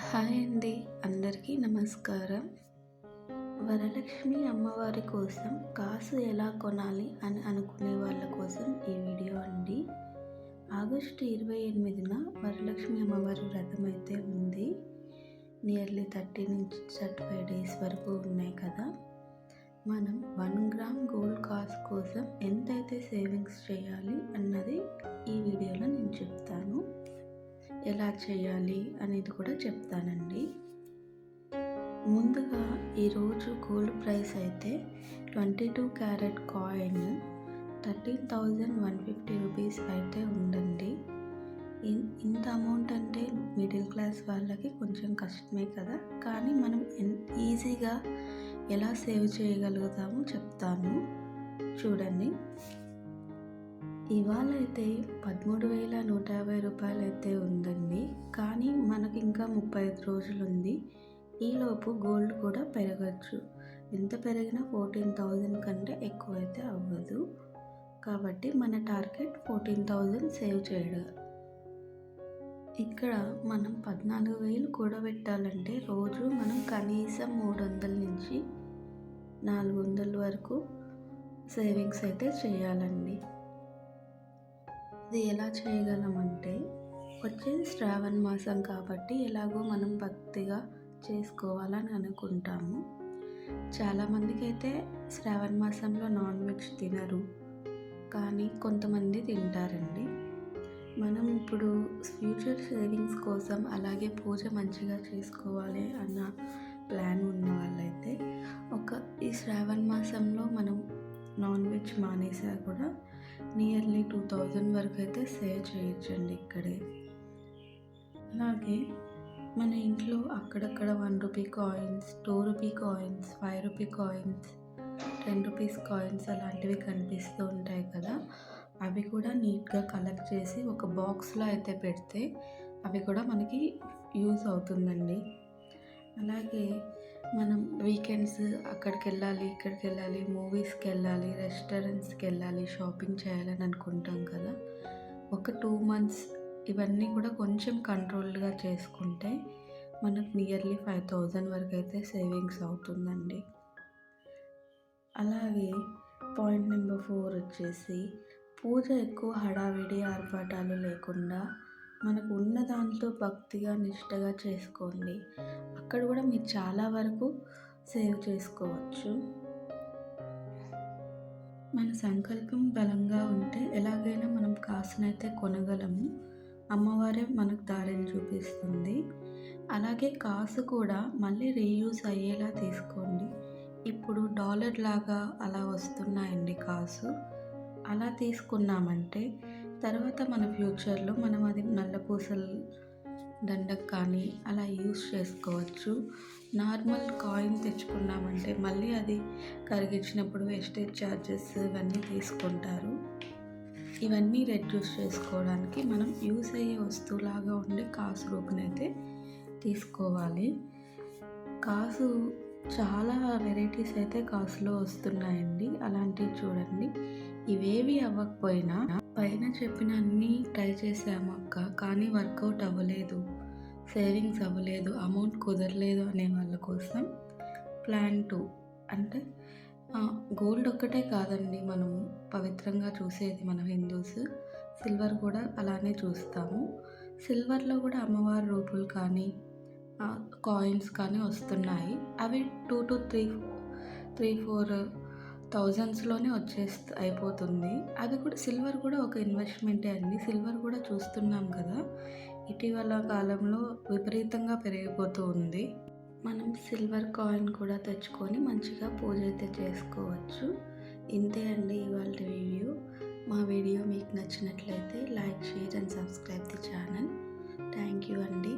Hi అండి, అందరికీ నమస్కారం. వరలక్ష్మి అమ్మవారి కోసం కాసు ఎలా కొనాలి అని అనుకునే వాళ్ళ కోసం ఈ వీడియో అండి. ఆగస్టు 28న వరలక్ష్మి అమ్మవారి వ్రతం అయితే ఉంది. నియర్లీ 30 నుంచి 35 డేస్ వరకు ఉన్నాయి కదా. మనం 1 గ్రామ్ గోల్డ్ కాసు కోసం ఎంతైతే సేవింగ్స్ చేయాలి అన్నది ఈ వీడియోలో నేను చెప్తాను. ఎలా చేయాలి అనేది కూడా చెప్తానండి. ముందుగా ఈరోజు గోల్డ్ ప్రైస్ అయితే 22 క్యారెట్ కాయిన్ 13,150 రూపీస్ అయితే ఉందండి. ఇంత అమౌంట్ అంటే మిడిల్ క్లాస్ వాళ్ళకి కొంచెం కష్టమే కదా, కానీ మనం ఈజీగా ఎలా సేవ్ చేయగలుగుతామో చెప్తాను చూడండి. ఇవాళ అయితే 13,150 రూపాయలు అయితే ఉందండి. కానీ మనకి ఇంకా 35 రోజులు ఉంది. ఈలోపు గోల్డ్ కూడా పెరగచ్చు. ఎంత పెరిగినా 14,000 కంటే ఎక్కువ అయితే అవ్వదు. కాబట్టి మన టార్గెట్ 14,000 సేవ్ చేయడం. ఇక్కడ మనం 14,000 కూడబెట్టాలంటే రోజు మనం కనీసం 300 నుంచి 400 వరకు సేవింగ్స్ అయితే చేయాలండి. ఇది ఎలా చేయగలమంటే, వచ్చేది శ్రావణ మాసం కాబట్టి ఎలాగో మనం భక్తిగా చేసుకోవాలని అనుకుంటాము. చాలామందికి అయితే శ్రావణ మాసంలో నాన్ వెజ్ తినరు, కానీ కొంతమంది తింటారండి. మనం ఇప్పుడు ఫ్యూచర్ సేవింగ్స్ కోసం అలాగే పూజ మంచిగా చేసుకోవాలి అన్న ప్లాన్ ఉన్న వాళ్ళైతే ఈ శ్రావణ మాసంలో మనం నాన్ వెజ్ మానేసా కూడా నియర్లీ 2,000 వరకు అయితే సేవ్ చేయొచ్చండి ఇక్కడే. అలాగే మన ఇంట్లో అక్కడక్కడ 1 rupee coins, 2 rupee coins, 5 rupee coins, 10 rupees coins అలాంటివి కనిపిస్తూ ఉంటాయి కదా. అవి కూడా నీట్గా కలెక్ట్ చేసి ఒక బాక్స్లో అయితే పెడితే అవి కూడా మనకి యూజ్ అవుతుందండి. అలాగే మనం వీకెండ్స్ అక్కడికి వెళ్ళాలి, ఇక్కడికి వెళ్ళాలి, మూవీస్కి వెళ్ళాలి, రెస్టారెంట్స్కి వెళ్ళాలి, షాపింగ్ చేయాలని అనుకుంటాం కదా. ఒక 2 మంత్స్ ఇవన్నీ కూడా కొంచెం కంట్రోల్డ్గా చేసుకుంటే మనకు నియర్లీ 5,000 వరకు అయితే సేవింగ్స్ అవుతుందండి. అలాగే పాయింట్ నెంబర్ 4 వచ్చేసి, పూజ ఎక్కువ హడావిడి ఆర్భాటాలు లేకుండా మనకు ఉన్న దాంతో భక్తిగా నిష్టగా చేసుకోండి. అక్కడ కూడా మీరు చాలా వరకు సేవ్ చేసుకోవచ్చు. మన సంకల్పం బలంగా ఉంటే ఎలాగైనా మనం కాసునైతే కొనగలము. అమ్మవారే మనకు దారిని చూపిస్తుంది. అలాగే కాసు కూడా మళ్ళీ రీయూజ్ అయ్యేలా తీసుకోండి. ఇప్పుడు డాలర్ లాగా అలా వస్తున్నాయండి కాసు. అలా తీసుకున్నామంటే తర్వాత మన ఫ్యూచర్లో మనం అది నల్లపూసల దండకు కానీ అలా యూస్ చేసుకోవచ్చు. నార్మల్ కాయిన్ తెచ్చుకున్నామంటే మళ్ళీ అది కరిగించినప్పుడు వేస్టేజ్ ఛార్జెస్ ఇవన్నీ తీసుకుంటారు. ఇవన్నీ రెడ్యూస్ చేసుకోవడానికి మనం యూస్ అయ్యే వస్తువులాగా ఉండే కాసు రూపునైతే తీసుకోవాలి. కాసు చాలా వెరైటీస్ అయితే కాసులో వస్తున్నాయండి. అలాంటివి చూడండి. ఇవేవి అవ్వకపోయినా పైన చెప్పిన అన్నీ ట్రై చేసాము అక్క, కానీ వర్కౌట్ అవ్వలేదు, సేవింగ్స్ అవ్వలేదు, అమౌంట్ కుదరలేదు అనే వాళ్ళ కోసం ప్లాన్ 2 అంటే గోల్డ్ ఒక్కటే కాదండి మనం పవిత్రంగా చూసేది మనం హిందూస్. సిల్వర్ కూడా అలానే చూస్తాము. సిల్వర్లో కూడా అమ్మవారి రూపులు కానీ కాయిన్స్ కానీ వస్తున్నాయి. అవి 2 to 3-4 థౌజండ్స్లోనే అయిపోతుంది. అది కూడా సిల్వర్ కూడా ఒక ఇన్వెస్ట్మెంటే అండి. సిల్వర్ కూడా చూస్తున్నాం కదా, ఇటీవల కాలంలో విపరీతంగా పెరిగిపోతూ ఉంది. మనం సిల్వర్ కాయిన్ కూడా తెచ్చుకొని మంచిగా పూజ అయితే చేసుకోవచ్చు. ఇంతే అండి ఇవాళ వీడియో. మా వీడియో మీకు నచ్చినట్లయితే like, share and subscribe the channel. Thank you అండి.